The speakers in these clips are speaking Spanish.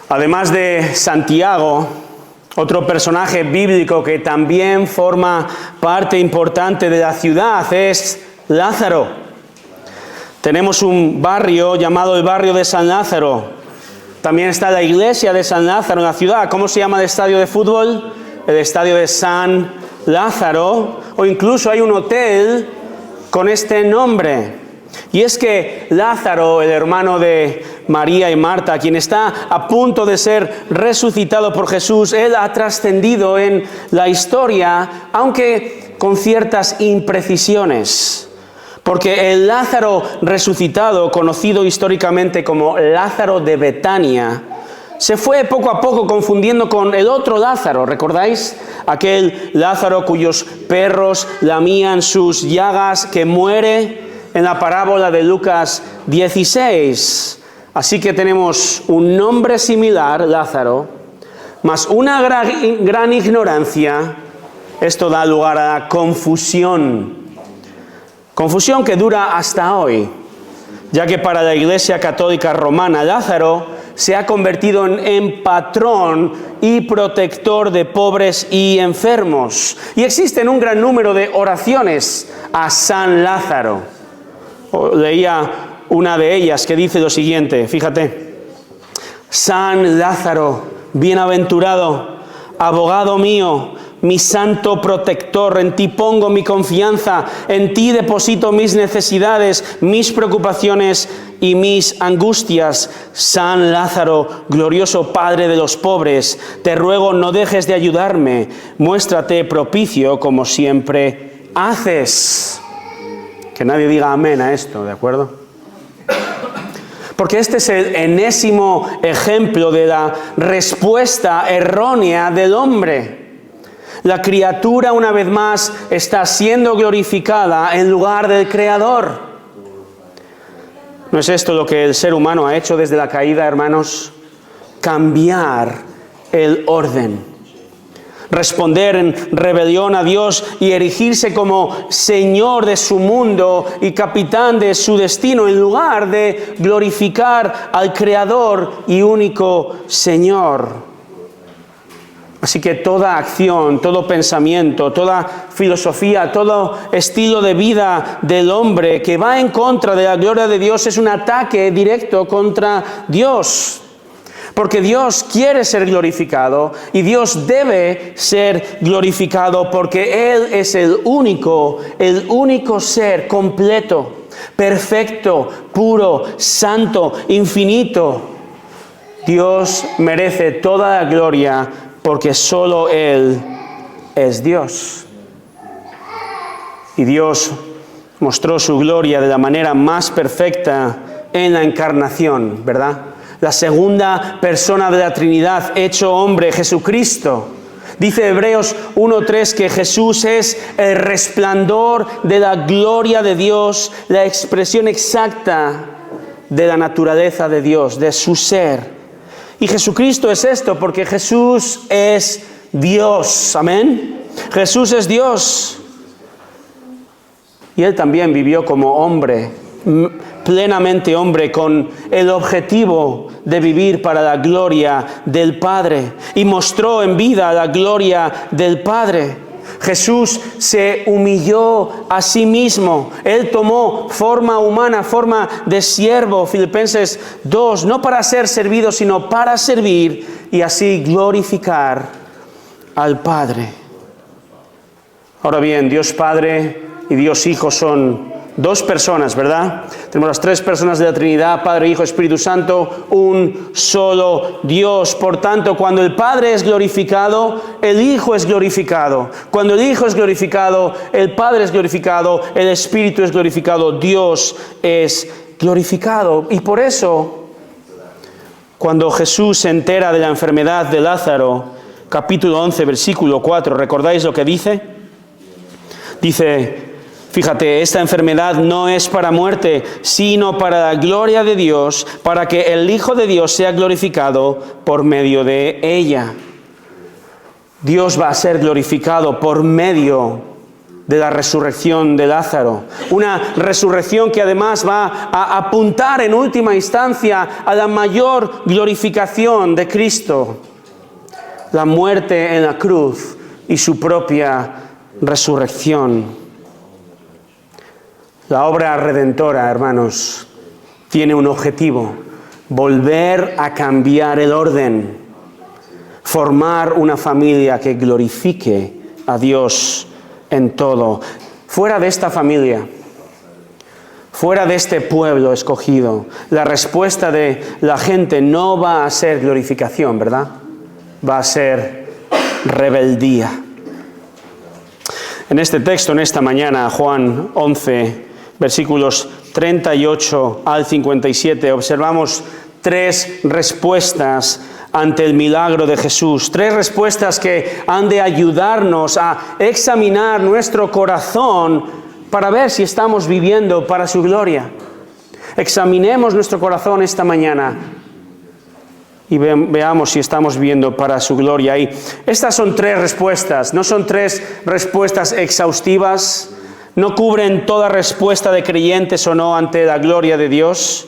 Además de Santiago, otro personaje bíblico que también forma parte importante de la ciudad es Lázaro. Tenemos un barrio llamado el barrio de San Lázaro. También está la iglesia de San Lázaro en la ciudad. ¿Cómo se llama el estadio de fútbol? El estadio de San Lázaro. O incluso hay un hotel con este nombre. Y es que Lázaro, el hermano de María y Marta, quien está a punto de ser resucitado por Jesús, él ha trascendido en la historia, aunque con ciertas imprecisiones. Porque el Lázaro resucitado, conocido históricamente como Lázaro de Betania, se fue poco a poco confundiendo con el otro Lázaro, ¿recordáis? Aquel Lázaro cuyos perros lamían sus llagas, que muere en la parábola de Lucas 16. Así que tenemos un nombre similar, Lázaro, más una gran ignorancia. Esto da lugar a la confusión. Confusión que dura hasta hoy, ya que para la Iglesia Católica Romana, Lázaro se ha convertido en patrón y protector de pobres y enfermos. Y existen un gran número de oraciones a San Lázaro. Leía una de ellas que dice lo siguiente, fíjate: San Lázaro, bienaventurado, abogado mío, mi santo protector, en ti pongo mi confianza, en ti deposito mis necesidades, mis preocupaciones y mis angustias. San Lázaro, glorioso Padre de los pobres, te ruego no dejes de ayudarme, muéstrate propicio como siempre haces. Que nadie diga amén a esto, ¿de acuerdo? Porque este es el enésimo ejemplo de la respuesta errónea del hombre. La criatura, una vez más, está siendo glorificada en lugar del Creador. ¿No es esto lo que el ser humano ha hecho desde la caída, hermanos? Cambiar el orden. Responder en rebelión a Dios y erigirse como Señor de su mundo y capitán de su destino, en lugar de glorificar al Creador y único Señor. Así que toda acción, todo pensamiento, toda filosofía, todo estilo de vida del hombre que va en contra de la gloria de Dios es un ataque directo contra Dios. Porque Dios quiere ser glorificado y Dios debe ser glorificado porque Él es el único ser completo, perfecto, puro, santo, infinito. Dios merece toda la gloria porque solo Él es Dios. Y Dios mostró su gloria de la manera más perfecta en la encarnación, ¿verdad? La segunda persona de la Trinidad, hecho hombre, Jesucristo. Dice Hebreos 1:3 que Jesús es el resplandor de la gloria de Dios, la expresión exacta de la naturaleza de Dios, de su ser. Y Jesucristo es esto porque Jesús es Dios. Amén. Jesús es Dios. Y Él también vivió como hombre, plenamente hombre, con el objetivo de vivir para la gloria del Padre, y mostró en vida la gloria del Padre. Jesús se humilló a sí mismo. Él tomó forma humana, forma de siervo, Filipenses 2, no para ser servido, sino para servir y así glorificar al Padre. Ahora bien, Dios Padre y Dios Hijo son dos personas, ¿verdad? Tenemos las tres personas de la Trinidad, Padre, Hijo, Espíritu Santo, un solo Dios. Por tanto, cuando el Padre es glorificado, el Hijo es glorificado. Cuando el Hijo es glorificado, el Padre es glorificado, el Espíritu es glorificado, Dios es glorificado. Y por eso, cuando Jesús se entera de la enfermedad de Lázaro, capítulo 11, versículo 4, ¿recordáis lo que dice? Dice: fíjate, esta enfermedad no es para muerte, sino para la gloria de Dios, para que el Hijo de Dios sea glorificado por medio de ella. Dios va a ser glorificado por medio de la resurrección de Lázaro. Una resurrección que además va a apuntar en última instancia a la mayor glorificación de Cristo, la muerte en la cruz y su propia resurrección. La obra redentora, hermanos, tiene un objetivo: volver a cambiar el orden, formar una familia que glorifique a Dios en todo. Fuera de esta familia, fuera de este pueblo escogido, la respuesta de la gente no va a ser glorificación, ¿verdad? Va a ser rebeldía. En este texto, en esta mañana, Juan 11, versículos 38 al 57, observamos 3 respuestas ante el milagro de Jesús. 3 respuestas que han de ayudarnos a examinar nuestro corazón para ver si estamos viviendo para su gloria. Examinemos nuestro corazón esta mañana y veamos si estamos viviendo para su gloria. Y estas son 3 respuestas, no son 3 respuestas exhaustivas, no cubren toda respuesta de creyentes o no ante la gloria de Dios.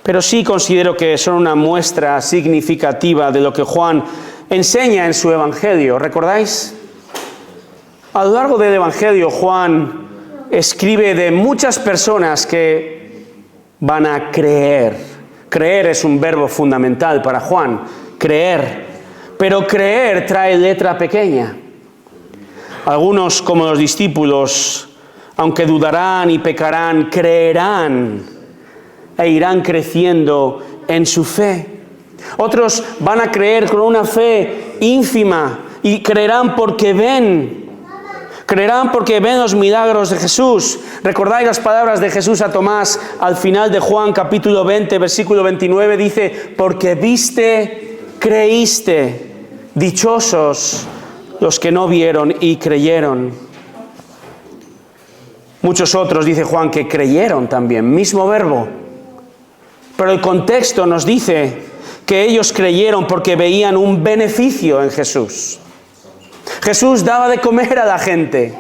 Pero sí considero que son una muestra significativa de lo que Juan enseña en su Evangelio. ¿Recordáis? A lo largo del Evangelio, Juan escribe de muchas personas que van a creer. Creer es un verbo fundamental para Juan, creer. Pero creer trae letra pequeña. Algunos, como los discípulos, aunque dudarán y pecarán, creerán e irán creciendo en su fe. Otros van a creer con una fe ínfima y creerán porque ven. Creerán porque ven los milagros de Jesús. ¿Recordáis las palabras de Jesús a Tomás al final de Juan capítulo 20, versículo 29? Dice, porque viste, creíste. Dichosos los que no vieron y creyeron. Muchos otros, dice Juan, que creyeron también, mismo verbo. Pero el contexto nos dice que ellos creyeron porque veían un beneficio en Jesús. Jesús daba de comer a la gente,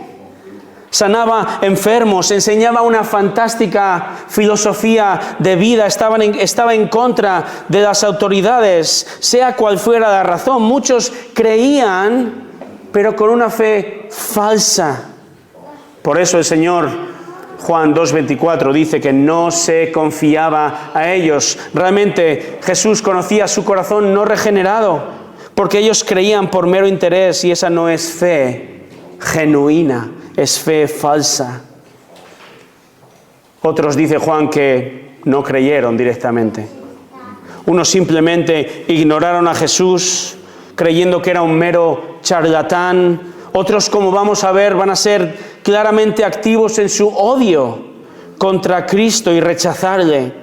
sanaba enfermos, enseñaba una fantástica filosofía de vida, estaba en contra de las autoridades, sea cual fuera la razón. Muchos creían, pero con una fe falsa. Por eso el Señor, Juan 2:24, dice que no se confiaba a ellos. Realmente Jesús conocía su corazón no regenerado, porque ellos creían por mero interés, y esa no es fe genuina, es fe falsa. Otros, dice Juan, que no creyeron directamente. Unos simplemente ignoraron a Jesús, creyendo que era un mero charlatán. Otros, como vamos a ver, van a ser claramente activos en su odio contra Cristo y rechazarle.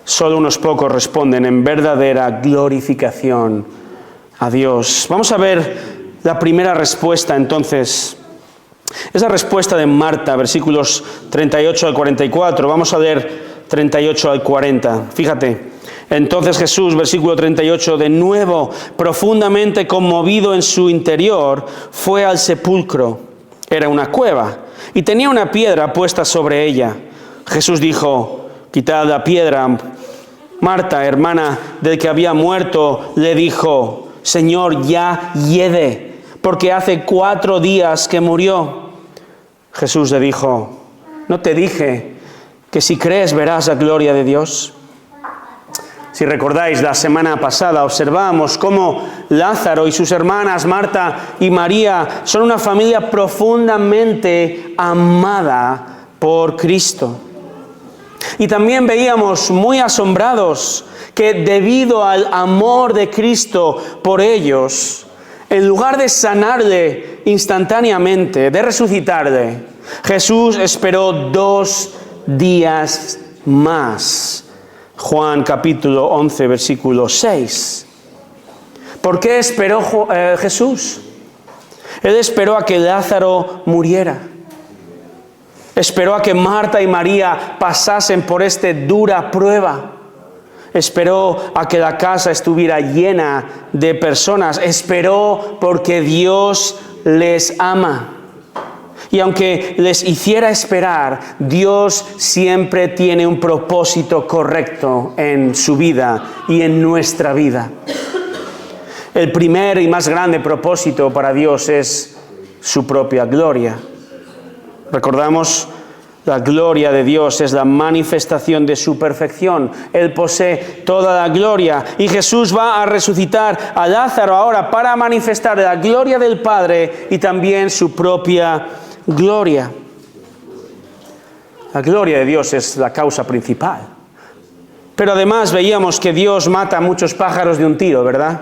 Solo unos pocos responden en verdadera glorificación a Dios. Vamos a ver la primera respuesta entonces. Es la respuesta de Marta, versículos 38 al 44. Vamos a leer 38 al 40. Fíjate. Entonces Jesús, versículo 38, de nuevo, profundamente conmovido en su interior, fue al sepulcro. Era una cueva y tenía una piedra puesta sobre ella. Jesús dijo, quitad la piedra. Marta, hermana del que había muerto, le dijo, Señor, ya hiede, porque hace 4 días que murió. Jesús le dijo, ¿no te dije que si crees verás la gloria de Dios? Si recordáis, la semana pasada observamos cómo Lázaro y sus hermanas Marta y María son una familia profundamente amada por Cristo. Y también veíamos muy asombrados que debido al amor de Cristo por ellos, en lugar de sanarle instantáneamente, de resucitarle, Jesús esperó 2 días más. Juan capítulo 11, versículo 6. ¿Por qué esperó Jesús? Él esperó a que Lázaro muriera. Esperó a que Marta y María pasasen por esta dura prueba. Esperó a que la casa estuviera llena de personas. Esperó porque Dios les ama. Y aunque les hiciera esperar, Dios siempre tiene un propósito correcto en su vida y en nuestra vida. El primer y más grande propósito para Dios es su propia gloria. Recordamos, la gloria de Dios es la manifestación de su perfección. Él posee toda la gloria y Jesús va a resucitar a Lázaro ahora para manifestar la gloria del Padre y también su propia gloria. La gloria de Dios es la causa principal. Pero además veíamos que Dios mata a muchos pájaros de un tiro, ¿verdad?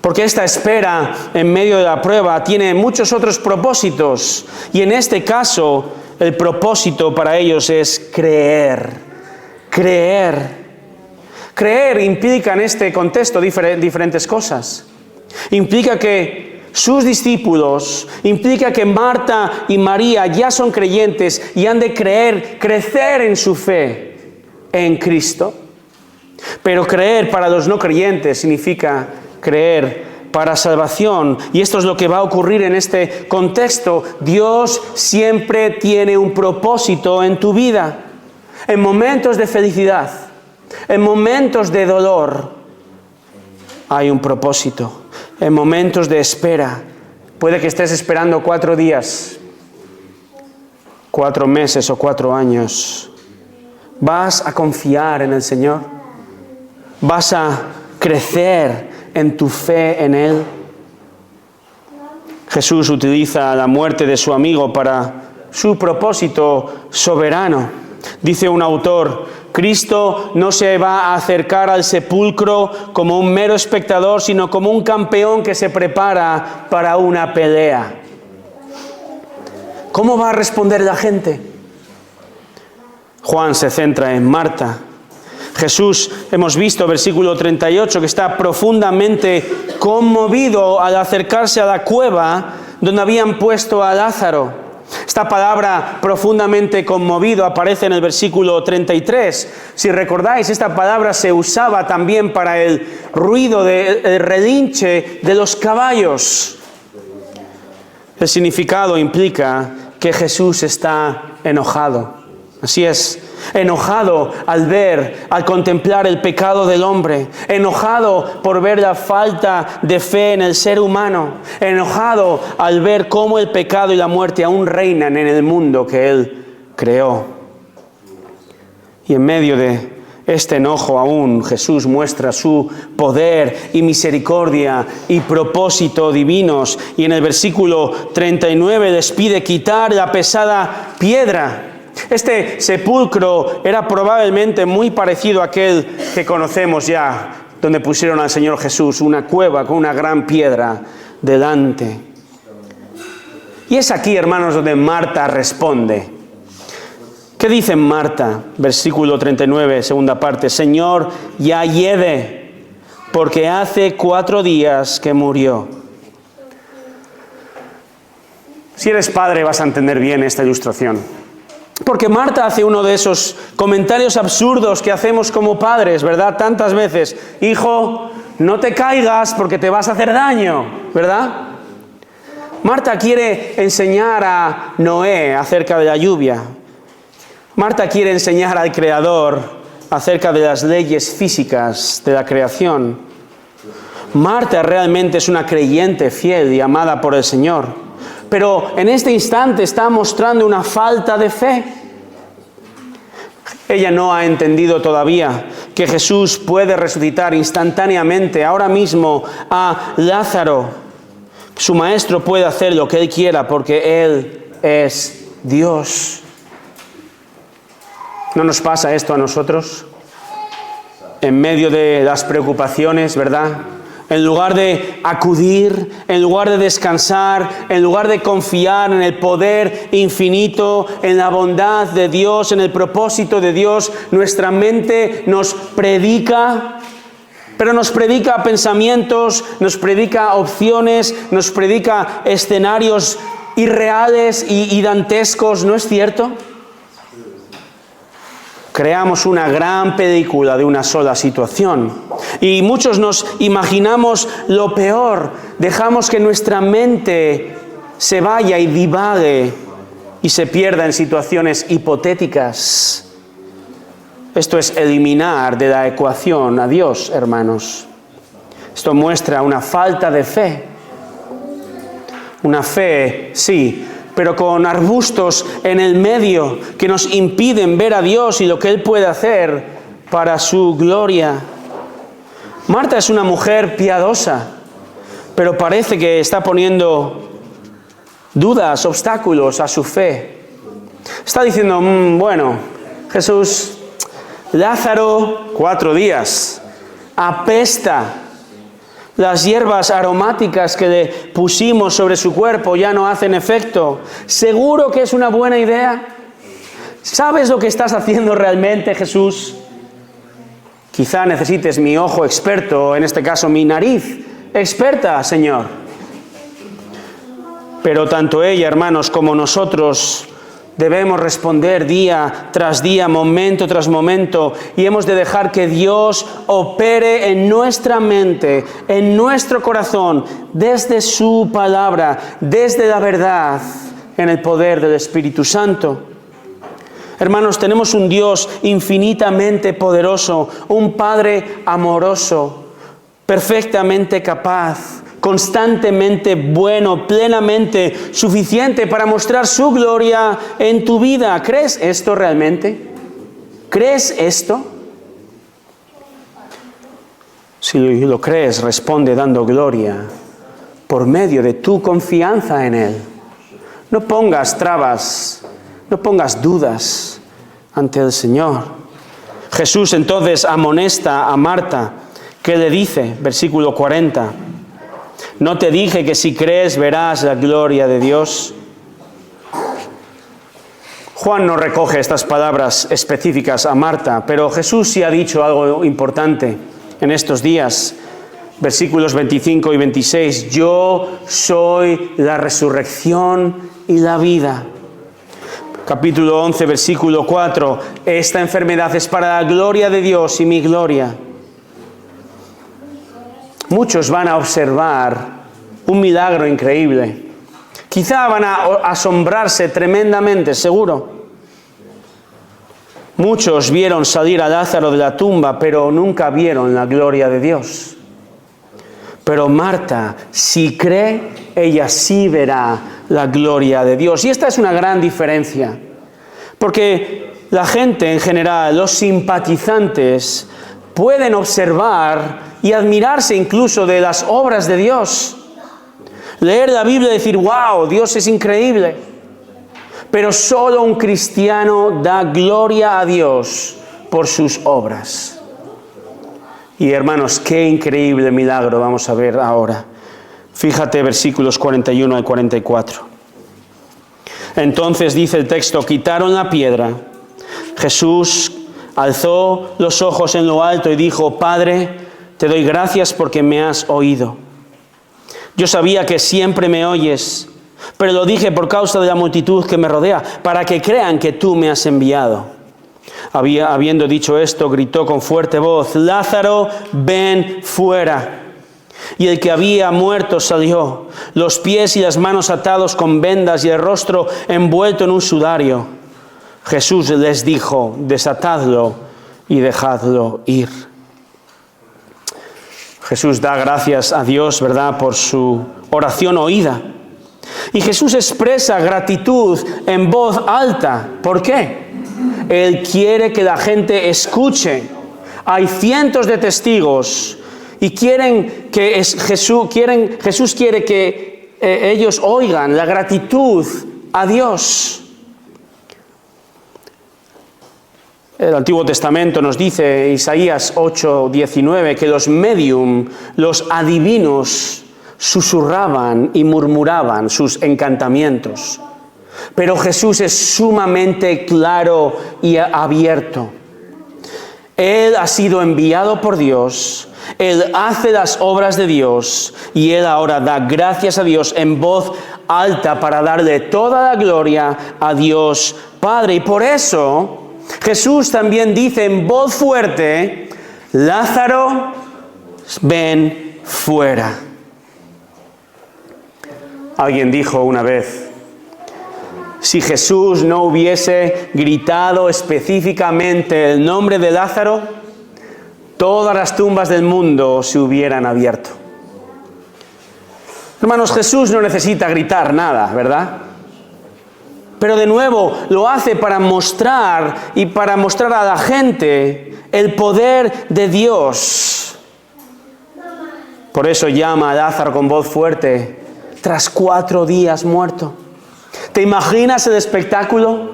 Porque esta espera en medio de la prueba tiene muchos otros propósitos. Y en este caso, el propósito para ellos es creer. Creer. Creer implica en este contexto diferentes cosas. Implica que sus discípulos, implica que Marta y María ya son creyentes y han de crecer en su fe en Cristo. Pero creer para los no creyentes significa creer para salvación. Y esto es lo que va a ocurrir en este contexto. Dios siempre tiene un propósito en tu vida. En momentos de felicidad, en momentos de dolor, hay un propósito. En momentos de espera, puede que estés esperando 4 días, 4 meses o 4 años. ¿Vas a confiar en el Señor? ¿Vas a crecer en tu fe en Él? Jesús utiliza la muerte de su amigo para su propósito soberano. Dice un autor: Cristo no se va a acercar al sepulcro como un mero espectador, sino como un campeón que se prepara para una pelea. ¿Cómo va a responder la gente? Juan se centra en Marta. Jesús, hemos visto, versículo 38, que está profundamente conmovido al acercarse a la cueva donde habían puesto a Lázaro. Esta palabra profundamente conmovido aparece en el versículo 33. Si recordáis, esta palabra se usaba también para el ruido el relinche de los caballos. El significado implica que Jesús está enojado. Así es, enojado al contemplar el pecado del hombre, enojado por ver la falta de fe en el ser humano, enojado al ver cómo el pecado y la muerte aún reinan en el mundo que Él creó. Y en medio de este enojo aún, Jesús muestra su poder y misericordia y propósito divinos. Y en el versículo 39 les pide quitar la pesada piedra. Este sepulcro era probablemente muy parecido a aquel que conocemos ya, donde pusieron al Señor Jesús, una cueva con una gran piedra delante. Y es aquí, hermanos, donde Marta responde. ¿Qué dice Marta? Versículo 39, segunda parte: Señor, ya hiede, porque hace 4 días que murió. Si eres padre vas a entender bien esta ilustración. Porque Marta hace uno de esos comentarios absurdos que hacemos como padres, ¿verdad? Tantas veces: hijo, no te caigas porque te vas a hacer daño, ¿verdad? Marta quiere enseñar a Noé acerca de la lluvia. Marta quiere enseñar al Creador acerca de las leyes físicas de la creación. Marta realmente es una creyente fiel y amada por el Señor. Pero en este instante está mostrando una falta de fe. Ella no ha entendido todavía que Jesús puede resucitar instantáneamente, ahora mismo, a Lázaro. Su maestro puede hacer lo que Él quiera porque Él es Dios. ¿No nos pasa esto a nosotros? En medio de las preocupaciones, ¿verdad? En lugar de acudir, en lugar de descansar, en lugar de confiar en el poder infinito, en la bondad de Dios, en el propósito de Dios, nuestra mente nos predica, pero nos predica pensamientos, nos predica opciones, nos predica escenarios irreales y dantescos, ¿no es cierto? Creamos una gran película de una sola situación y muchos nos imaginamos lo peor. Dejamos que nuestra mente se vaya y divague y se pierda en situaciones hipotéticas. Esto es eliminar de la ecuación a Dios, hermanos. Esto muestra una falta de fe. Una fe, sí, pero con arbustos en el medio que nos impiden ver a Dios y lo que Él puede hacer para su gloria. Marta es una mujer piadosa, pero parece que está poniendo dudas, obstáculos a su fe. Está diciendo, bueno, Jesús, Lázaro, 4 días, apesta. Las hierbas aromáticas que le pusimos sobre su cuerpo ya no hacen efecto. ¿Seguro que es una buena idea? ¿Sabes lo que estás haciendo realmente, Jesús? Quizá necesites mi ojo experto, en este caso mi nariz experta, Señor. Pero tanto ella, hermanos, como nosotros debemos responder día tras día, momento tras momento, y hemos de dejar que Dios opere en nuestra mente, en nuestro corazón, desde su palabra, desde la verdad, en el poder del Espíritu Santo. Hermanos, tenemos un Dios infinitamente poderoso, un Padre amoroso, perfectamente capaz, constantemente bueno, plenamente suficiente para mostrar su gloria en tu vida. ¿Crees esto realmente? ¿Crees esto? Si lo crees, responde dando gloria por medio de tu confianza en Él. No pongas trabas, no pongas dudas ante el Señor. Jesús entonces amonesta a Marta, que le dice, versículo 40, ¿no te dije que si crees verás la gloria de Dios? Juan no recoge estas palabras específicas a Marta, pero Jesús sí ha dicho algo importante en estos días. Versículos 25 y 26, yo soy la resurrección y la vida. Capítulo 11, versículo 4, esta enfermedad es para la gloria de Dios y mi gloria. Muchos van a observar un milagro increíble. Quizá van a asombrarse tremendamente, seguro. Muchos vieron salir a Lázaro de la tumba, pero nunca vieron la gloria de Dios. Pero Marta, si cree, ella sí verá la gloria de Dios. Y esta es una gran diferencia, porque la gente en general, los simpatizantes, pueden observar y admirarse incluso de las obras de Dios. Leer la Biblia y decir, wow, Dios es increíble. Pero solo un cristiano da gloria a Dios por sus obras. Y hermanos, qué increíble milagro vamos a ver ahora. Fíjate versículos 41 al 44. Entonces dice el texto, quitaron la piedra. Jesús alzó los ojos en lo alto y dijo, Padre, te doy gracias porque me has oído. Yo sabía que siempre me oyes, pero lo dije por causa de la multitud que me rodea, para que crean que tú me has enviado. Habiendo dicho esto, gritó con fuerte voz, Lázaro, ven fuera. Y el que había muerto salió, los pies y las manos atados con vendas y el rostro envuelto en un sudario. Jesús les dijo, desatadlo y dejadlo ir. Jesús da gracias a Dios, ¿verdad?, por su oración oída. Y Jesús expresa gratitud en voz alta. ¿Por qué? Él quiere que la gente escuche. Hay cientos de testigos y Jesús quiere que ellos oigan la gratitud a Dios. El Antiguo Testamento nos dice, Isaías 8:19, que los medium, los adivinos, susurraban y murmuraban sus encantamientos. Pero Jesús es sumamente claro y abierto. Él ha sido enviado por Dios, Él hace las obras de Dios y Él ahora da gracias a Dios en voz alta para darle toda la gloria a Dios Padre. Y por eso Jesús también dice en voz fuerte, Lázaro, ven fuera. Alguien dijo una vez, si Jesús no hubiese gritado específicamente el nombre de Lázaro, todas las tumbas del mundo se hubieran abierto. Hermanos, Jesús no necesita gritar nada, ¿verdad? Pero de nuevo lo hace para mostrar y para mostrar a la gente el poder de Dios. Por eso llama a Lázaro con voz fuerte, tras 4 días muerto. ¿Te imaginas el espectáculo?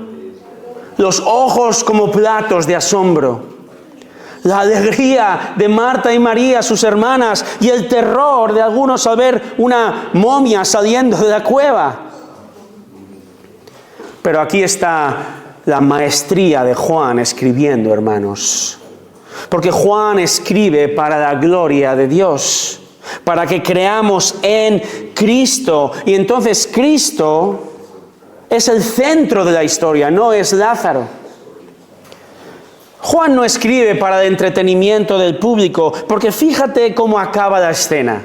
Los ojos como platos de asombro. La alegría de Marta y María, sus hermanas, y el terror de algunos al ver una momia saliendo de la cueva. Pero aquí está la maestría de Juan escribiendo, hermanos. Porque Juan escribe para la gloria de Dios, para que creamos en Cristo. Y entonces Cristo es el centro de la historia, no es Lázaro. Juan no escribe para el entretenimiento del público, porque fíjate cómo acaba la escena.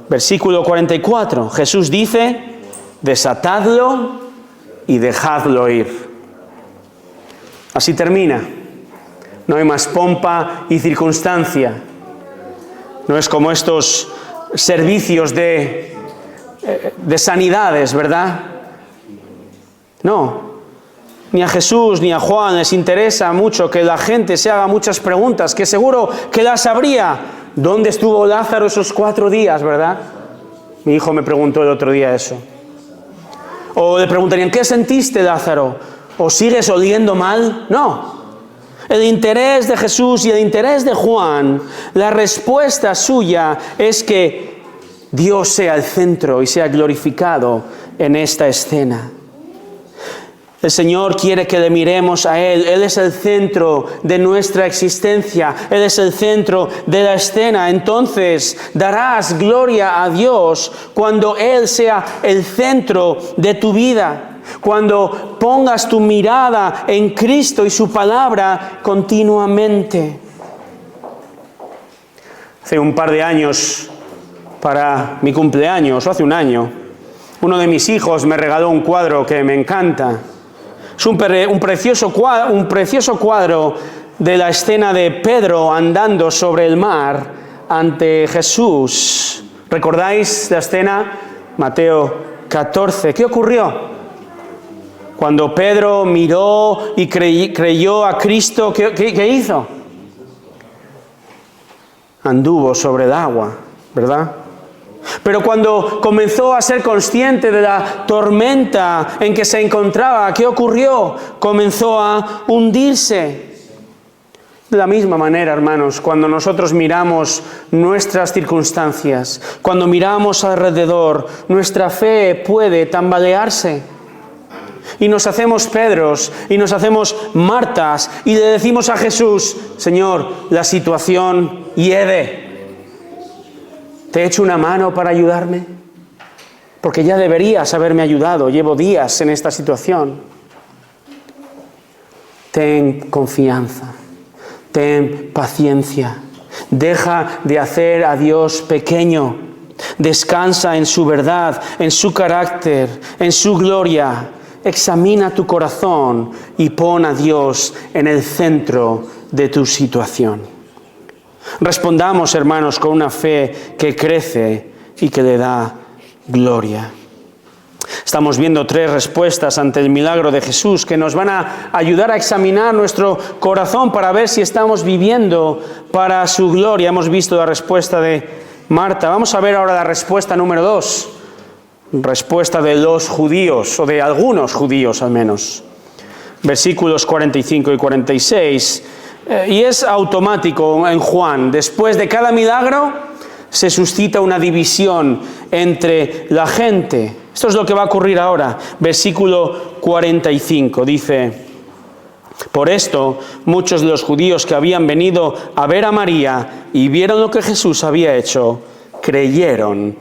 Versículo 44, Jesús dice, desatadlo y dejadlo ir. Así termina. No hay más pompa y circunstancia. No es como estos servicios de sanidades, ¿verdad? No. Ni a Jesús ni a Juan les interesa mucho que la gente se haga muchas preguntas, que seguro que las habría. ¿Dónde estuvo Lázaro esos 4 días, verdad? Mi hijo me preguntó el otro día eso. O le preguntarían, ¿qué sentiste, Lázaro? ¿O sigues oliendo mal? No. El interés de Jesús y el interés de Juan, la respuesta suya es que Dios sea el centro y sea glorificado en esta escena. El Señor quiere que le miremos a Él. Él es el centro de nuestra existencia. Él es el centro de la escena. Entonces darás gloria a Dios cuando Él sea el centro de tu vida. Cuando pongas tu mirada en Cristo y su palabra continuamente. Hace un par de años, para mi cumpleaños, o hace un año, uno de mis hijos me regaló un cuadro que me encanta. Es un precioso cuadro de la escena de Pedro andando sobre el mar ante Jesús. ¿Recordáis la escena? Mateo 14. ¿Qué ocurrió? Cuando Pedro miró y creyó a Cristo, ¿qué hizo? Anduvo sobre el agua, ¿verdad? Pero cuando comenzó a ser consciente de la tormenta en que se encontraba, ¿qué ocurrió? Comenzó a hundirse. De la misma manera, hermanos, cuando nosotros miramos nuestras circunstancias, cuando miramos alrededor, nuestra fe puede tambalearse. Y nos hacemos Pedros y nos hacemos Martas y le decimos a Jesús, Señor, la situación hiede. ¿Te he hecho una mano para ayudarme? Porque ya deberías haberme ayudado. Llevo días en esta situación. Ten confianza. Ten paciencia. Deja de hacer a Dios pequeño. Descansa en su verdad, en su carácter, en su gloria. Examina tu corazón y pon a Dios en el centro de tu situación. Respondamos, hermanos, con una fe que crece y que le da gloria. Estamos viendo 3 respuestas ante el milagro de Jesús que nos van a ayudar a examinar nuestro corazón para ver si estamos viviendo para su gloria. Hemos visto la respuesta de Marta. Vamos a ver ahora la respuesta número 2. Respuesta de los judíos, o de algunos judíos al menos. Versículos 45 y 46. Y es automático en Juan. Después de cada milagro se suscita una división entre la gente. Esto es lo que va a ocurrir ahora. Versículo 45 dice: por esto muchos de los judíos que habían venido a ver a María y vieron lo que Jesús había hecho, creyeron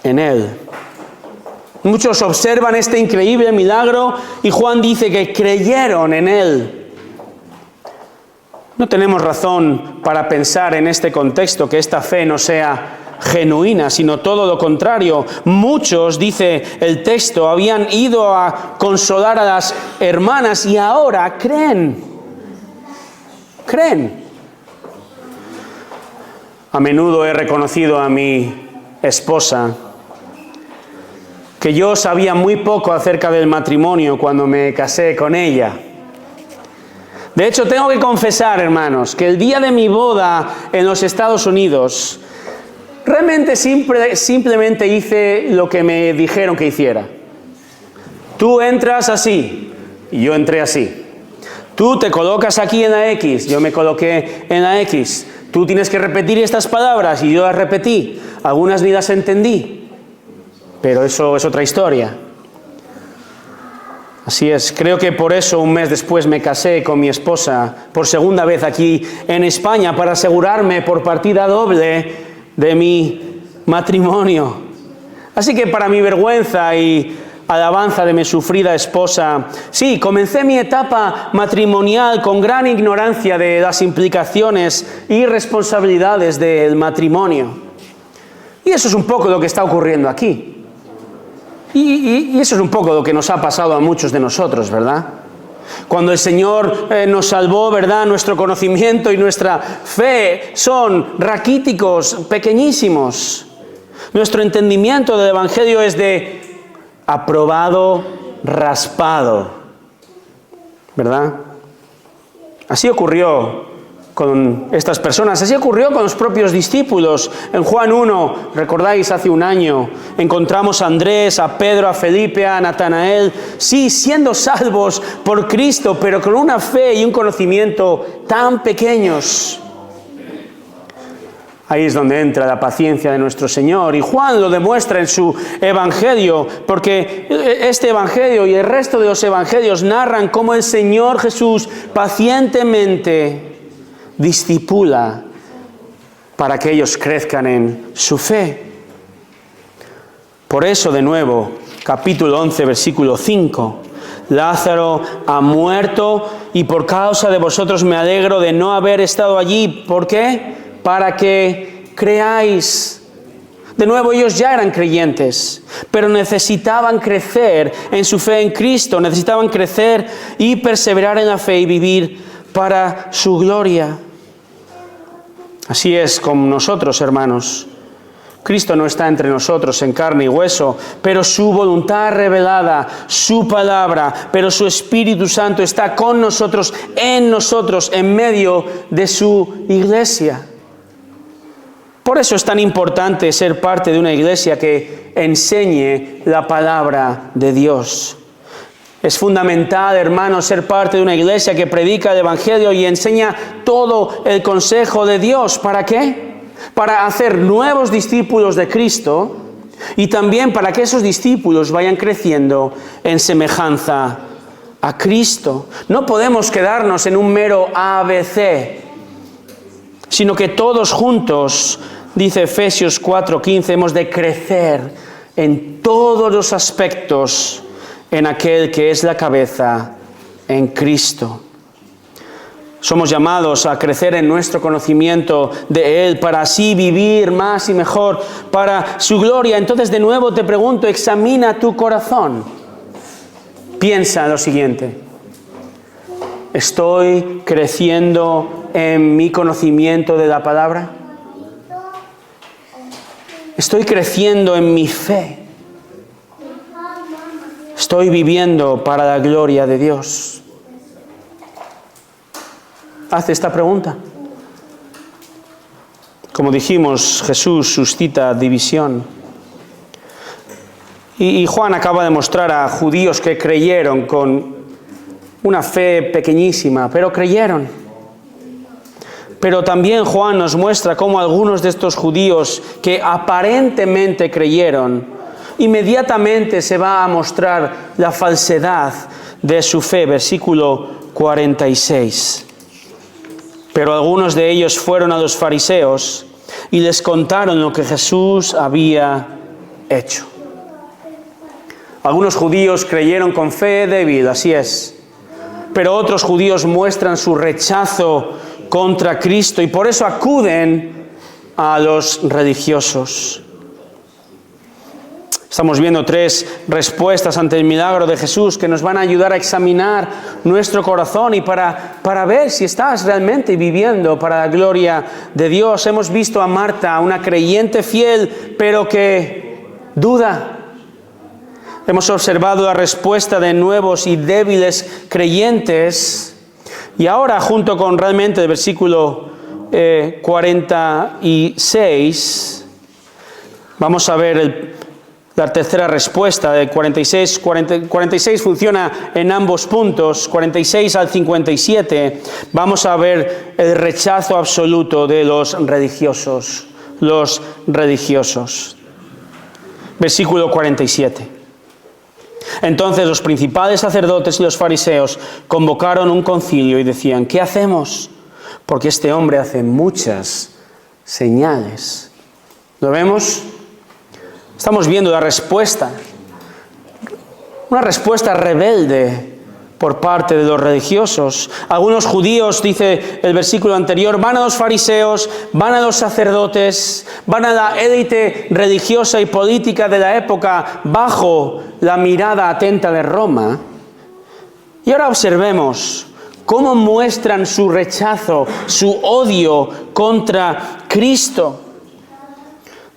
en él. Muchos observan este increíble milagro y Juan dice que creyeron en él. No tenemos razón para pensar en este contexto que esta fe no sea genuina, sino todo lo contrario. Muchos, dice el texto, habían ido a consolar a las hermanas y ahora creen. A menudo he reconocido a mi esposa que yo sabía muy poco acerca del matrimonio cuando me casé con ella. De hecho, tengo que confesar, hermanos, que el día de mi boda en los Estados Unidos, realmente simplemente hice lo que me dijeron que hiciera. Tú entras así, y yo entré así. Tú te colocas aquí en la X, yo me coloqué en la X. Tú tienes que repetir estas palabras, y yo las repetí. Algunas ni las entendí. Pero eso es otra historia. Así es, creo que por eso un mes después me casé con mi esposa por segunda vez aquí en España para asegurarme por partida doble de mi matrimonio. Así que para mi vergüenza y alabanza de mi sufrida esposa, sí, comencé mi etapa matrimonial con gran ignorancia de las implicaciones y responsabilidades del matrimonio. Y eso es un poco lo que está ocurriendo aquí. Y eso es un poco lo que nos ha pasado a muchos de nosotros, ¿verdad? Cuando el Señor nos salvó, ¿verdad? Nuestro conocimiento y nuestra fe son raquíticos, pequeñísimos. Nuestro entendimiento del Evangelio es de aprobado, raspado, ¿verdad? Así ocurrió con estas personas. Así ocurrió con los propios discípulos. En Juan 1, recordáis, hace un año, encontramos a Andrés, a Pedro, a Felipe, a Natanael, sí, siendo salvos por Cristo, pero con una fe y un conocimiento tan pequeños. Ahí es donde entra la paciencia de nuestro Señor. Y Juan lo demuestra en su Evangelio, porque este Evangelio y el resto de los Evangelios narran cómo el Señor Jesús pacientemente discipula para que ellos crezcan en su fe. Por eso, de nuevo, capítulo 11, versículo 5. Lázaro ha muerto y por causa de vosotros me alegro de no haber estado allí. ¿Por qué? Para que creáis. De nuevo, ellos ya eran creyentes, pero necesitaban crecer en su fe en Cristo, necesitaban crecer y perseverar en la fe y vivir para su gloria. Así es con nosotros, hermanos. Cristo no está entre nosotros en carne y hueso, pero su voluntad revelada, su palabra, pero su Espíritu Santo está con nosotros, en medio de su iglesia. Por eso es tan importante ser parte de una iglesia que enseñe la palabra de Dios. Es fundamental, hermanos, ser parte de una iglesia que predica el Evangelio y enseña todo el consejo de Dios. ¿Para qué? Para hacer nuevos discípulos de Cristo y también para que esos discípulos vayan creciendo en semejanza a Cristo. No podemos quedarnos en un mero ABC, sino que todos juntos, dice Efesios 4:15, hemos de crecer en todos los aspectos en aquel que es la cabeza, en Cristo. Somos llamados a crecer en nuestro conocimiento de Él para así vivir más y mejor para su gloria. Entonces, de nuevo te pregunto, examina tu corazón. Piensa en lo siguiente. ¿Estoy creciendo en mi conocimiento de la palabra? ¿Estoy creciendo en mi fe? ¿Estoy viviendo para la gloria de Dios? Haz esta pregunta. Como dijimos, Jesús suscita división. Y Juan acaba de mostrar a judíos que creyeron con una fe pequeñísima, pero creyeron. Pero también Juan nos muestra cómo algunos de estos judíos que aparentemente creyeron, inmediatamente se va a mostrar la falsedad de su fe. Versículo 46. Pero algunos de ellos fueron a los fariseos y les contaron lo que Jesús había hecho. Algunos judíos creyeron con fe débil, así es. Pero otros judíos muestran su rechazo contra Cristo y por eso acuden a los religiosos. Estamos viendo 3 respuestas ante el milagro de Jesús que nos van a ayudar a examinar nuestro corazón y para ver si estás realmente viviendo para la gloria de Dios. Hemos visto a Marta, una creyente fiel, pero que duda. Hemos observado la respuesta de nuevos y débiles creyentes. Y ahora, junto con realmente el versículo 46, vamos a ver la tercera respuesta de 46. 46 funciona en ambos puntos, 46 al 57. Vamos a ver el rechazo absoluto de los religiosos. Los religiosos. Versículo 47. Entonces los principales sacerdotes y los fariseos convocaron un concilio y decían: ¿qué hacemos? Porque este hombre hace muchas señales. ¿Lo vemos? Estamos viendo la respuesta, una respuesta rebelde por parte de los religiosos. Algunos judíos, dice el versículo anterior, van a los fariseos, van a los sacerdotes, van a la élite religiosa y política de la época bajo la mirada atenta de Roma. Y ahora observemos cómo muestran su rechazo, su odio contra Cristo.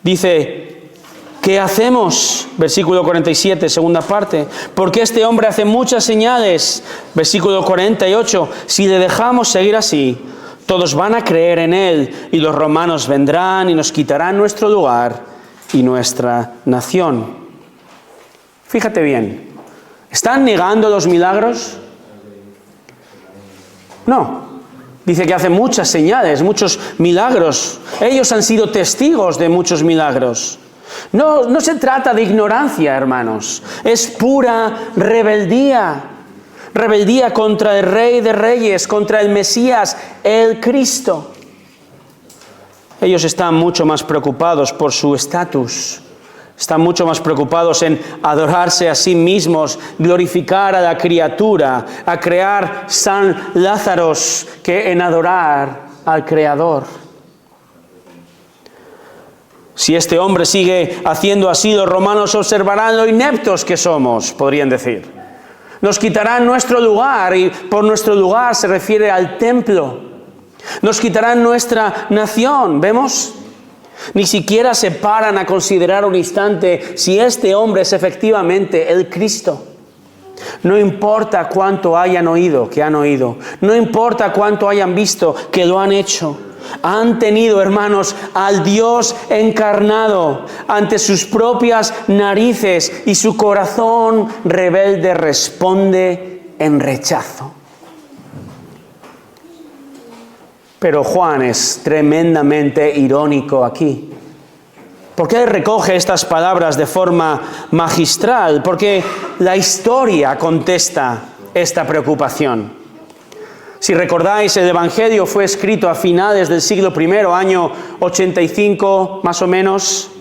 Dice: ¿qué hacemos? Versículo 47, segunda parte. Porque este hombre hace muchas señales. Versículo 48. Si le dejamos seguir así, todos van a creer en él y los romanos vendrán y nos quitarán nuestro lugar y nuestra nación. Fíjate bien. ¿Están negando los milagros? No. Dice que hace muchas señales, muchos milagros. Ellos han sido testigos de muchos milagros. No se trata de ignorancia, hermanos. Es pura rebeldía. Rebeldía contra el Rey de Reyes, contra el Mesías, el Cristo. Ellos están mucho más preocupados por su estatus. Están mucho más preocupados en adorarse a sí mismos, glorificar a la criatura, a crear San Lázaros, que en adorar al Creador. Si este hombre sigue haciendo así, los romanos observarán lo ineptos que somos, podrían decir. Nos quitarán nuestro lugar, y por nuestro lugar se refiere al templo. Nos quitarán nuestra nación, ¿vemos? Ni siquiera se paran a considerar un instante si este hombre es efectivamente el Cristo. No importa cuánto hayan oído, que han oído. No importa cuánto hayan visto, que lo han hecho. Han tenido, hermanos, al Dios encarnado ante sus propias narices y su corazón rebelde responde en rechazo. Pero Juan es tremendamente irónico aquí. ¿Por qué recoge estas palabras de forma magistral? Porque la historia contesta esta preocupación. Si recordáis, el Evangelio fue escrito a finales del siglo I, año 85 más o menos.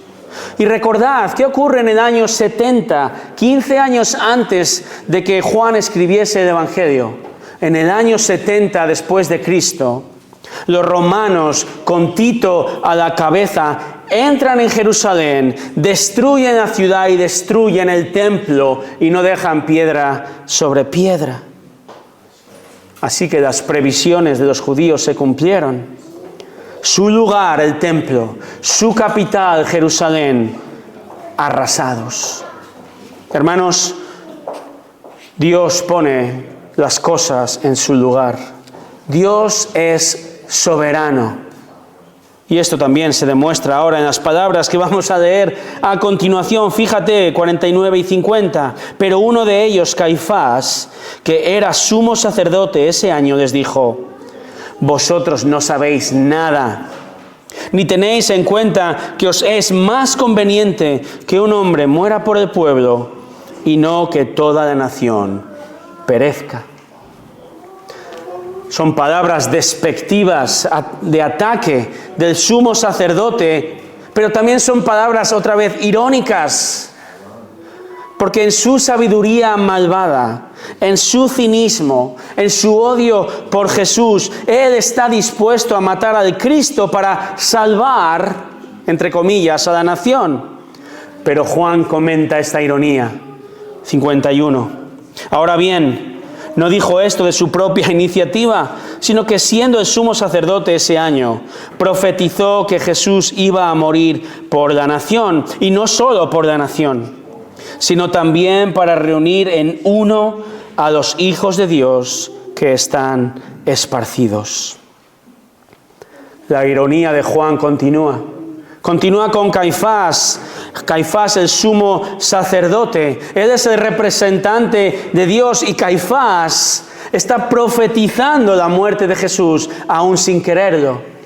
Y recordad, ¿qué ocurre en el año 70, 15 años antes de que Juan escribiese el Evangelio? En el año 70 después de Cristo, los romanos, con Tito a la cabeza, entran en Jerusalén, destruyen la ciudad y destruyen el templo y no dejan piedra sobre piedra. Así que las previsiones de los judíos se cumplieron. Su lugar, el templo, su capital, Jerusalén, arrasados. Hermanos, Dios pone las cosas en su lugar. Dios es soberano. Y esto también se demuestra ahora en las palabras que vamos a leer a continuación. Fíjate, 49 y 50. Pero uno de ellos, Caifás, que era sumo sacerdote ese año, les dijo: vosotros no sabéis nada, ni tenéis en cuenta que os es más conveniente que un hombre muera por el pueblo y no que toda la nación perezca. Son palabras despectivas, de ataque del sumo sacerdote, pero también son palabras otra vez irónicas. Porque en su sabiduría malvada, en su cinismo, en su odio por Jesús, Él está dispuesto a matar al Cristo para salvar, entre comillas, a la nación. Pero Juan comenta esta ironía. 51. Ahora bien, no dijo esto de su propia iniciativa, sino que siendo el sumo sacerdote ese año, profetizó que Jesús iba a morir por la nación, y no solo por la nación, sino también para reunir en uno a los hijos de Dios que están esparcidos. La ironía de Juan continúa. Continúa con Caifás. Caifás, el sumo sacerdote. Él es el representante de Dios y Caifás está profetizando la muerte de Jesús, aún sin quererlo.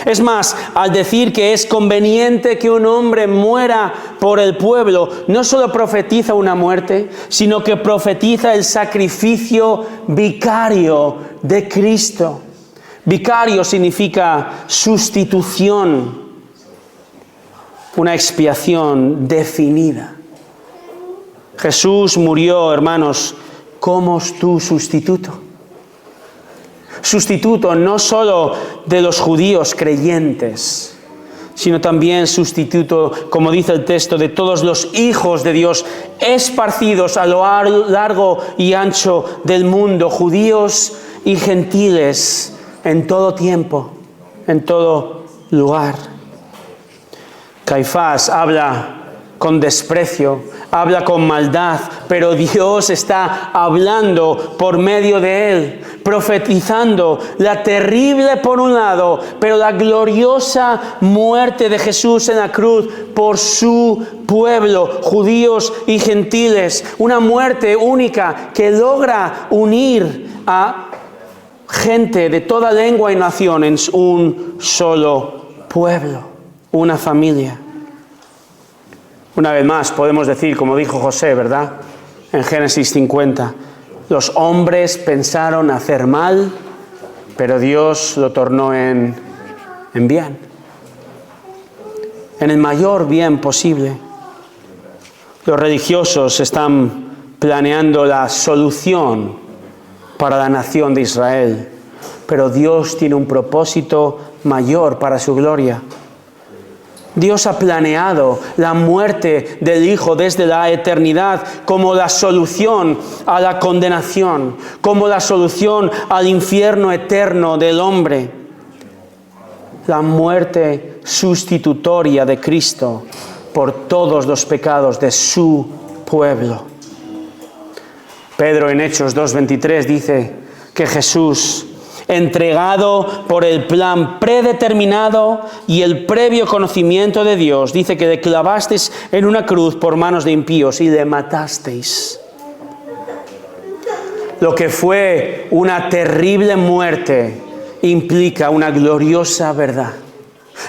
Es más, al decir que es conveniente que un hombre muera por el pueblo, no solo profetiza una muerte, sino que profetiza el sacrificio vicario de Cristo. Vicario significa sustitución, una expiación definida. Jesús murió, hermanos, como tu sustituto. Sustituto no solo de los judíos creyentes, sino también sustituto, como dice el texto, de todos los hijos de Dios esparcidos a lo largo y ancho del mundo, judíos y gentiles, en todo tiempo, en todo lugar. Caifás habla con desprecio, habla con maldad, pero Dios está hablando por medio de él, profetizando la terrible por un lado, pero la gloriosa muerte de Jesús en la cruz por su pueblo, judíos y gentiles. Una muerte única que logra unir a gente de toda lengua y nación en un solo pueblo, una familia. Una vez más podemos decir, como dijo José, ¿verdad? En Génesis 50, los hombres pensaron hacer mal, pero Dios lo tornó en bien, en el mayor bien posible. Los religiosos están planeando la solución para la nación de Israel, pero Dios tiene un propósito mayor para su gloria. Dios ha planeado la muerte del Hijo desde la eternidad como la solución a la condenación, como la solución al infierno eterno del hombre. La muerte sustitutoria de Cristo por todos los pecados de su pueblo. Pedro en Hechos 2:23 dice que Jesús, entregado por el plan predeterminado y el previo conocimiento de Dios, dice que le clavasteis en una cruz por manos de impíos y le matasteis. Lo que fue una terrible muerte implica una gloriosa verdad.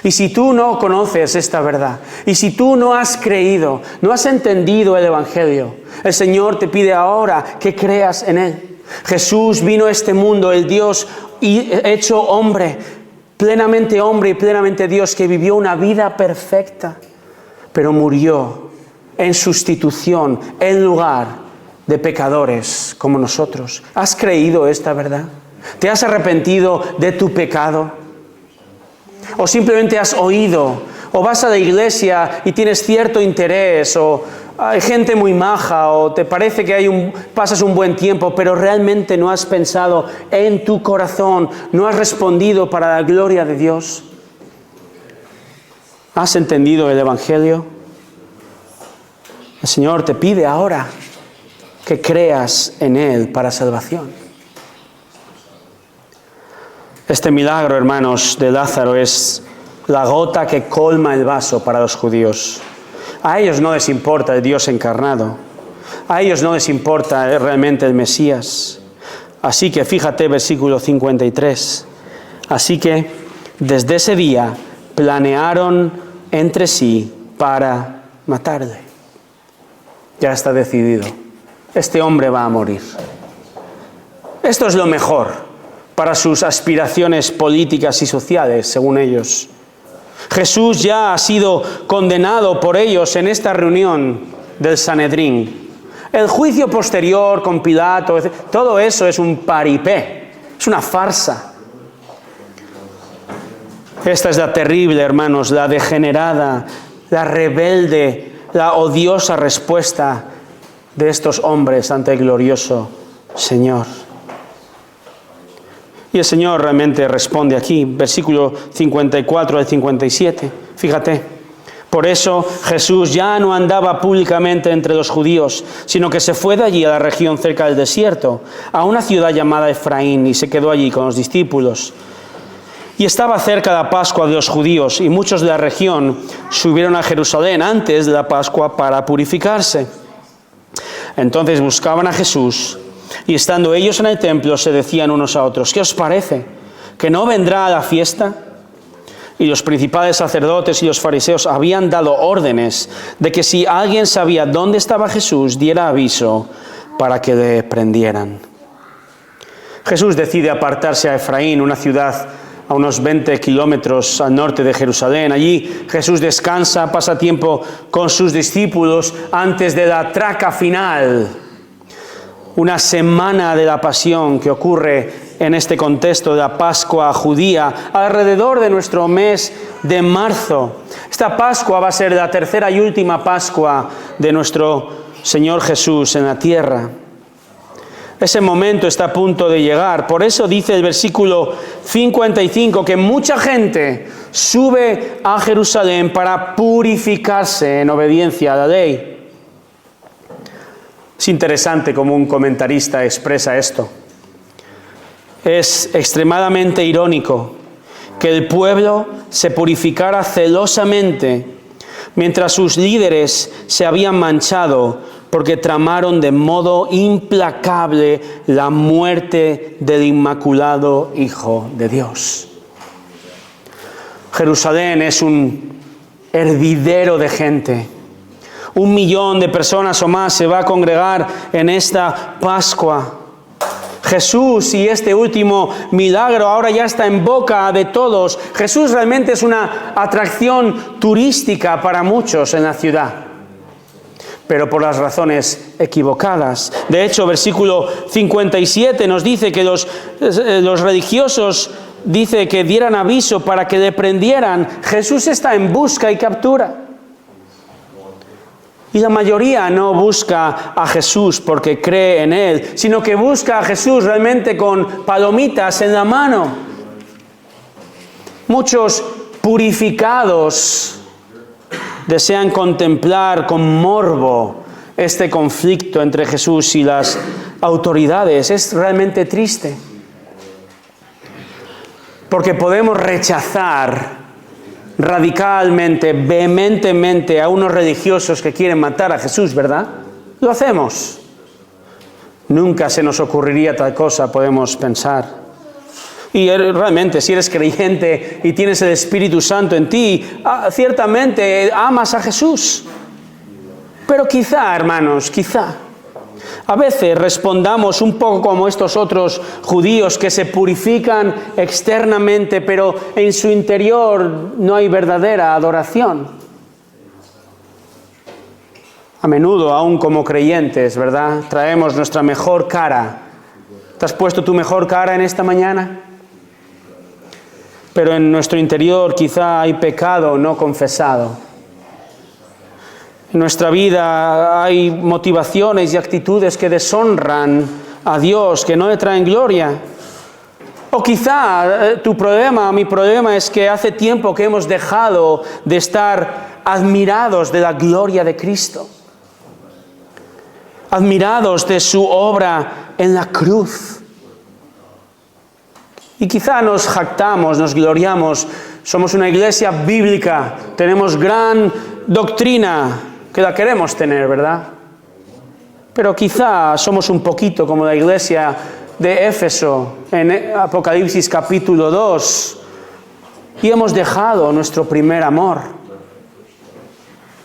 Y si tú no conoces esta verdad, y si tú no has creído, no has entendido el Evangelio, el Señor te pide ahora que creas en Él. Jesús vino a este mundo, el Dios hecho hombre y plenamente Dios, que vivió una vida perfecta, pero murió en sustitución, en lugar de pecadores como nosotros. ¿Has creído esta verdad? ¿Te has arrepentido de tu pecado? ¿O simplemente has oído? ¿O vas a la iglesia y tienes cierto interés? ¿O hay gente muy maja? ¿O te parece que pasas un buen tiempo, pero realmente no has pensado en tu corazón? ¿No has respondido para la gloria de Dios? ¿Has entendido el Evangelio? El Señor te pide ahora que creas en Él para salvación. Este milagro, hermanos, de Lázaro es la gota que colma el vaso para los judíos. A ellos no les importa el Dios encarnado. A ellos no les importa realmente el Mesías. Así que fíjate, versículo 53. Así que desde ese día planearon entre sí para matarle. Ya está decidido. Este hombre va a morir. Esto es lo mejor para sus aspiraciones políticas y sociales, según ellos. Jesús ya ha sido condenado por ellos en esta reunión del Sanedrín. El juicio posterior con Pilato, todo eso es un paripé, es una farsa. Esta es la terrible, hermanos, la degenerada, la rebelde, la odiosa respuesta de estos hombres ante el glorioso Señor. Y el Señor realmente responde aquí, versículo 54 al 57. Fíjate, por eso Jesús ya no andaba públicamente entre los judíos, sino que se fue de allí a la región cerca del desierto, a una ciudad llamada Efraín, y se quedó allí con los discípulos. Y estaba cerca la Pascua de los judíos, y muchos de la región subieron a Jerusalén antes de la Pascua para purificarse. Entonces buscaban a Jesús, y estando ellos en el templo se decían unos a otros: ¿qué os parece? ¿Que no vendrá a la fiesta? Y los principales sacerdotes y los fariseos habían dado órdenes de que si alguien sabía dónde estaba Jesús, diera aviso para que le prendieran. Jesús decide apartarse a Efraín, una ciudad a unos 20 kilómetros al norte de Jerusalén. Allí Jesús descansa, pasa tiempo con sus discípulos antes de la traca final. Una semana de la pasión que ocurre en este contexto de la Pascua judía, alrededor de nuestro mes de marzo. Esta Pascua va a ser la tercera y última Pascua de nuestro Señor Jesús en la tierra. Ese momento está a punto de llegar. Por eso dice el versículo 55 que mucha gente sube a Jerusalén para purificarse en obediencia a la ley. Es interesante cómo un comentarista expresa esto. Es extremadamente irónico que el pueblo se purificara celosamente mientras sus líderes se habían manchado porque tramaron de modo implacable la muerte del Inmaculado Hijo de Dios. Jerusalén es un hervidero de gente. 1 millón de personas o más se va a congregar en esta Pascua. Jesús y este último milagro ahora ya está en boca de todos. Jesús realmente es una atracción turística para muchos en la ciudad, pero por las razones equivocadas. De hecho, versículo 57 nos dice que los religiosos dice que dieran aviso para que le prendieran. Jesús está en busca y captura. Y la mayoría no busca a Jesús porque cree en Él, sino que busca a Jesús realmente con palomitas en la mano. Muchos purificados desean contemplar con morbo este conflicto entre Jesús y las autoridades. Es realmente triste, porque podemos rechazar radicalmente, vehementemente a unos religiosos que quieren matar a Jesús, ¿verdad? Lo hacemos. Nunca se nos ocurriría tal cosa, podemos pensar. Y realmente, si eres creyente y tienes el Espíritu Santo en ti, ciertamente amas a Jesús. Pero quizá, hermanos, a veces respondamos un poco como estos otros judíos que se purifican externamente, pero en su interior no hay verdadera adoración. A menudo, aún como creyentes, ¿verdad?, traemos nuestra mejor cara. ¿Te has puesto tu mejor cara en esta mañana? Pero en nuestro interior quizá hay pecado no confesado. En nuestra vida hay motivaciones y actitudes que deshonran a Dios, que no le traen gloria. O quizá mi problema es que hace tiempo que hemos dejado de estar admirados de la gloria de Cristo, admirados de su obra en la cruz. Y quizá nos jactamos, nos gloriamos, somos una iglesia bíblica, tenemos gran doctrina, que la queremos tener, ¿verdad? Pero quizá somos un poquito como la iglesia de Éfeso en Apocalipsis capítulo 2 y hemos dejado nuestro primer amor.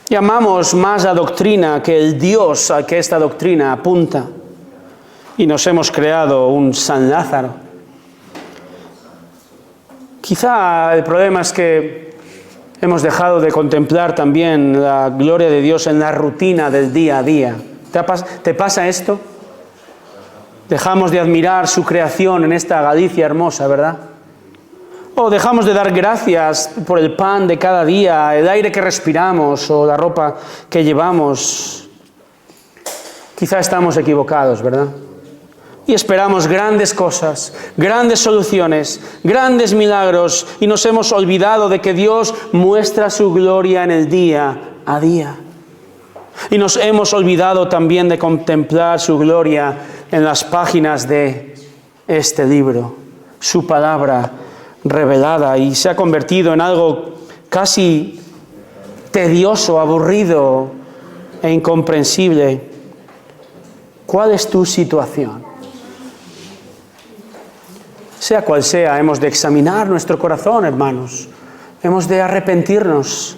Y amamos más la doctrina que el Dios al que esta doctrina apunta. Y nos hemos creado un San Lázaro. Quizá el problema es que hemos dejado de contemplar también la gloria de Dios en la rutina del día a día. ¿Te pasa esto? Dejamos de admirar su creación en esta Galicia hermosa, ¿verdad? O dejamos de dar gracias por el pan de cada día, el aire que respiramos o la ropa que llevamos. Quizá estamos equivocados, ¿verdad? Y esperamos grandes cosas, grandes soluciones, grandes milagros, y nos hemos olvidado de que Dios muestra su gloria en el día a día. Y nos hemos olvidado también de contemplar su gloria en las páginas de este libro, su palabra revelada, y se ha convertido en algo casi tedioso, aburrido e incomprensible. ¿Cuál es tu situación? Sea cual sea, hemos de examinar nuestro corazón, hermanos. Hemos de arrepentirnos.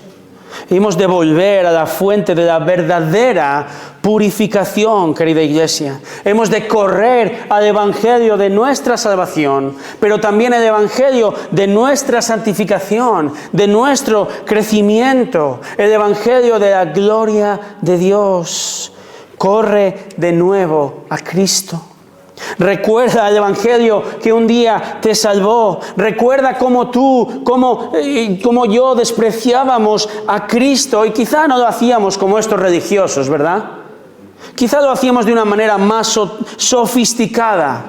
Hemos de volver a la fuente de la verdadera purificación, querida iglesia. Hemos de correr al evangelio de nuestra salvación, pero también el evangelio de nuestra santificación, de nuestro crecimiento, el evangelio de la gloria de Dios. Corre de nuevo a Cristo. Recuerda el evangelio que un día te salvó. Recuerda cómo tú, cómo yo despreciábamos a Cristo, y quizá no lo hacíamos como estos religiosos, ¿verdad? Quizá lo hacíamos de una manera más sofisticada,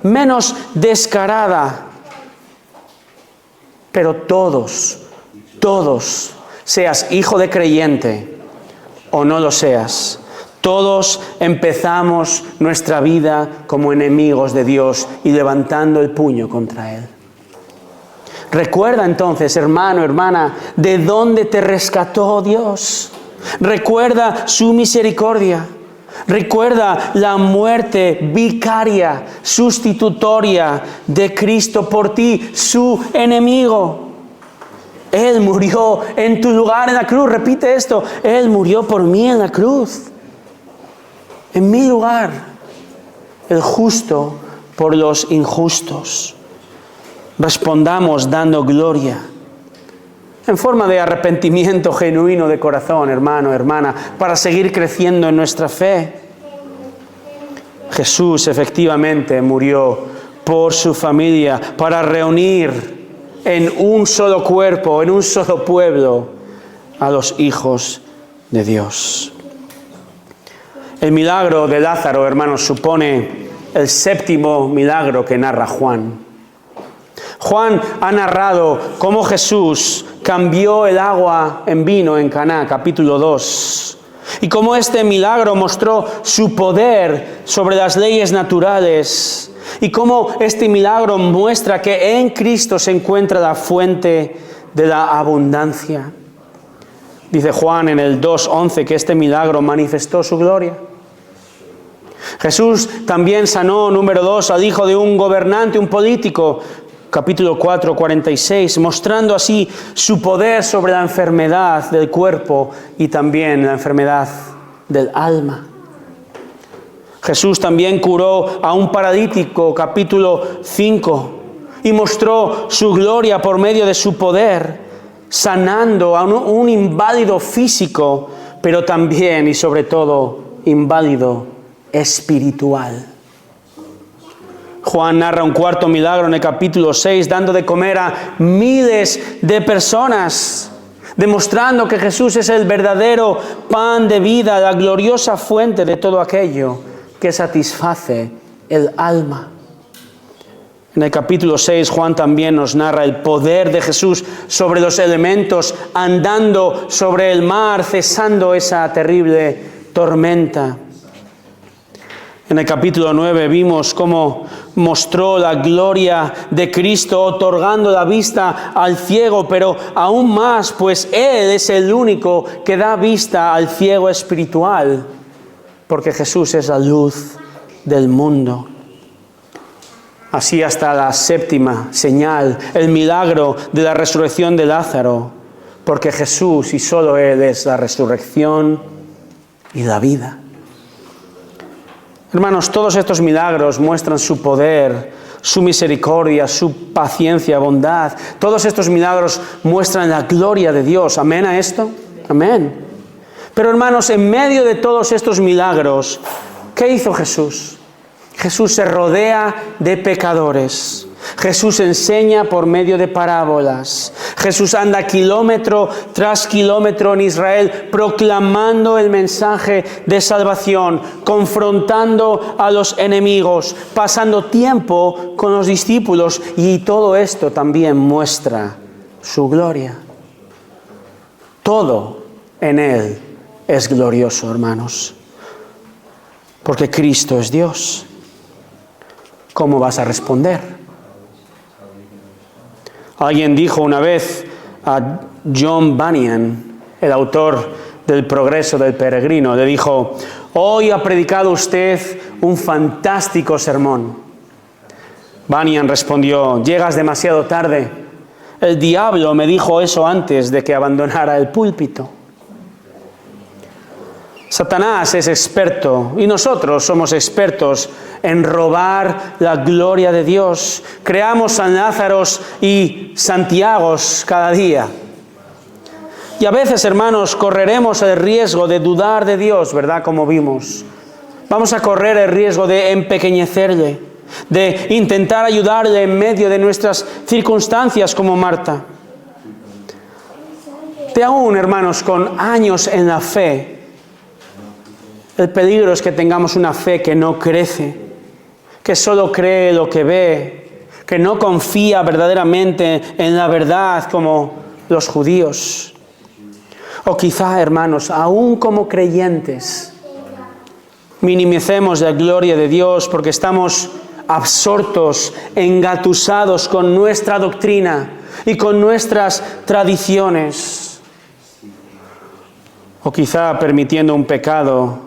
menos descarada. Pero todos, seas hijo de creyente o no lo seas, todos empezamos nuestra vida como enemigos de Dios y levantando el puño contra Él. Recuerda entonces, hermano, hermana, de dónde te rescató Dios. Recuerda su misericordia. Recuerda la muerte vicaria, sustitutoria de Cristo por ti, su enemigo. Él murió en tu lugar en la cruz. Repite esto: Él murió por mí en la cruz. En mi lugar, el justo por los injustos. Respondamos dando gloria, en forma de arrepentimiento genuino de corazón, hermano, hermana, para seguir creciendo en nuestra fe. Jesús efectivamente murió por su familia, para reunir en un solo cuerpo, en un solo pueblo, a los hijos de Dios. El milagro de Lázaro, hermanos, supone el séptimo milagro que narra Juan. Juan ha narrado cómo Jesús cambió el agua en vino en Caná, capítulo 2. Y cómo este milagro mostró su poder sobre las leyes naturales. Y cómo este milagro muestra que en Cristo se encuentra la fuente de la abundancia. Dice Juan en el 2:11 que este milagro manifestó su gloria. Jesús también sanó, número 2, al hijo de un gobernante, un político, capítulo 4:46, mostrando así su poder sobre la enfermedad del cuerpo y también la enfermedad del alma. Jesús también curó a un paralítico, capítulo 5, y mostró su gloria por medio de su poder, sanando a un inválido físico, pero también y sobre todo inválido espiritual. Juan narra un cuarto milagro en el capítulo 6, dando de comer a miles de personas, demostrando que Jesús es el verdadero pan de vida, la gloriosa fuente de todo aquello que satisface el alma. En el capítulo 6, Juan también nos narra el poder de Jesús sobre los elementos, andando sobre el mar, cesando esa terrible tormenta. En el capítulo 9 vimos cómo mostró la gloria de Cristo, otorgando la vista al ciego, pero aún más, pues Él es el único que da vista al ciego espiritual, porque Jesús es la luz del mundo. Así hasta la séptima señal, el milagro de la resurrección de Lázaro, porque Jesús y solo Él es la resurrección y la vida. Hermanos, todos estos milagros muestran su poder, su misericordia, su paciencia, bondad. Todos estos milagros muestran la gloria de Dios. ¿Amén a esto? Amén. Pero hermanos, en medio de todos estos milagros, ¿qué hizo Jesús? Jesús se rodea de pecadores. Jesús enseña por medio de parábolas. Jesús anda kilómetro tras kilómetro en Israel proclamando el mensaje de salvación, confrontando a los enemigos, pasando tiempo con los discípulos, y todo esto también muestra su gloria. Todo en Él es glorioso, hermanos, porque Cristo es Dios. ¿Cómo vas a responder? Alguien dijo una vez a John Bunyan, el autor del Progreso del Peregrino, le dijo: hoy ha predicado usted un fantástico sermón. Bunyan respondió: llegas demasiado tarde. El diablo me dijo eso antes de que abandonara el púlpito. Satanás es experto, y nosotros somos expertos en robar la gloria de Dios. Creamos San Lázaros y Santiagos cada día. Y a veces, hermanos, correremos el riesgo de dudar de Dios, ¿verdad? Como vimos. Vamos a correr el riesgo de empequeñecerle, de intentar ayudarle en medio de nuestras circunstancias como Marta. De aún, hermanos, con años en la fe, el peligro es que tengamos una fe que no crece, que solo cree lo que ve, que no confía verdaderamente en la verdad como los judíos. O quizá, hermanos, aún como creyentes, minimicemos la gloria de Dios porque estamos absortos, engatusados con nuestra doctrina y con nuestras tradiciones. O quizá permitiendo un pecado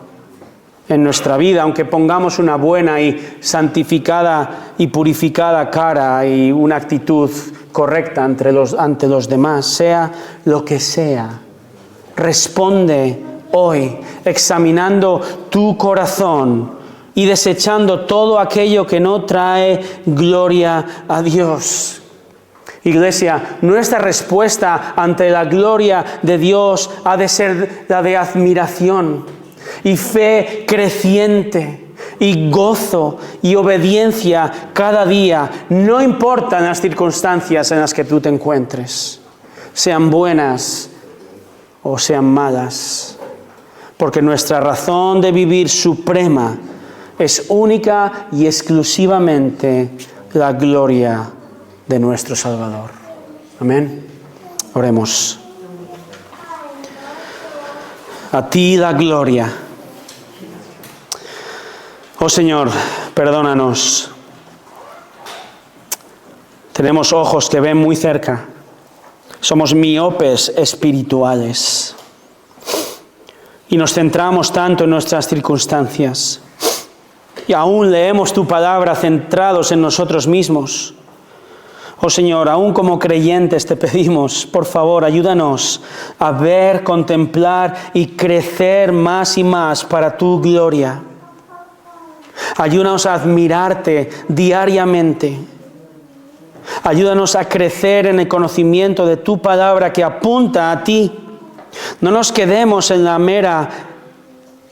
en nuestra vida, aunque pongamos una buena y santificada y purificada cara y una actitud correcta ante los demás, sea lo que sea, responde hoy examinando tu corazón y desechando todo aquello que no trae gloria a Dios. Iglesia, nuestra respuesta ante la gloria de Dios ha de ser la de admiración y fe creciente y gozo y obediencia cada día, no importan las circunstancias en las que tú te encuentres, sean buenas o sean malas, porque nuestra razón de vivir suprema es única y exclusivamente la gloria de nuestro Salvador. Amén. Oremos. A ti la gloria. Oh Señor, perdónanos. Tenemos ojos que ven muy cerca. Somos miopes espirituales. Y nos centramos tanto en nuestras circunstancias. Y aún leemos tu palabra centrados en nosotros mismos. Oh Señor, aún como creyentes te pedimos, por favor, ayúdanos a ver, contemplar y crecer más y más para tu gloria. Ayúdanos a admirarte diariamente. Ayúdanos a crecer en el conocimiento de tu palabra que apunta a ti. No nos quedemos en la mera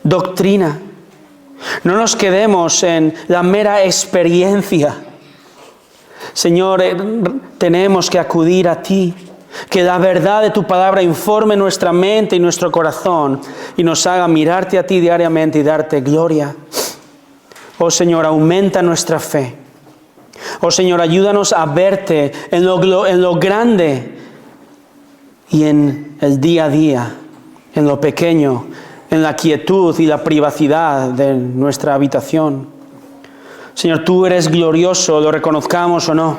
doctrina. No nos quedemos en la mera experiencia. Señor, tenemos que acudir a ti, que la verdad de tu palabra informe nuestra mente y nuestro corazón y nos haga mirarte a ti diariamente y darte gloria. Oh Señor, aumenta nuestra fe. Oh Señor, ayúdanos a verte en lo grande y en el día a día, en lo pequeño, en la quietud y la privacidad de nuestra habitación. Señor, tú eres glorioso, lo reconozcamos o no.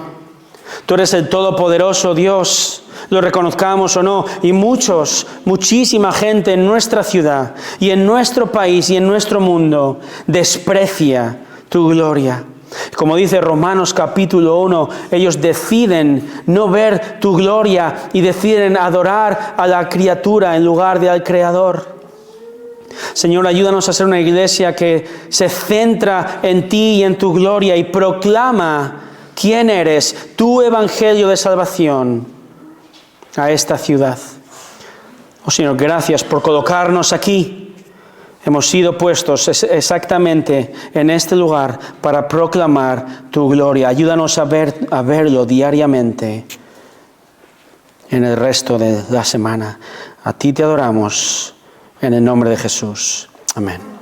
Tú eres el todopoderoso Dios, lo reconozcamos o no. Y muchísima gente en nuestra ciudad y en nuestro país y en nuestro mundo desprecia tu gloria. Como dice Romanos capítulo 1, ellos deciden no ver tu gloria y deciden adorar a la criatura en lugar de al Creador. Señor, ayúdanos a ser una iglesia que se centra en ti y en tu gloria y proclama quién eres, tu evangelio de salvación a esta ciudad. Oh Señor, gracias por colocarnos aquí. Hemos sido puestos exactamente en este lugar para proclamar tu gloria. Ayúdanos a verlo diariamente en el resto de la semana. A ti te adoramos en el nombre de Jesús. Amén.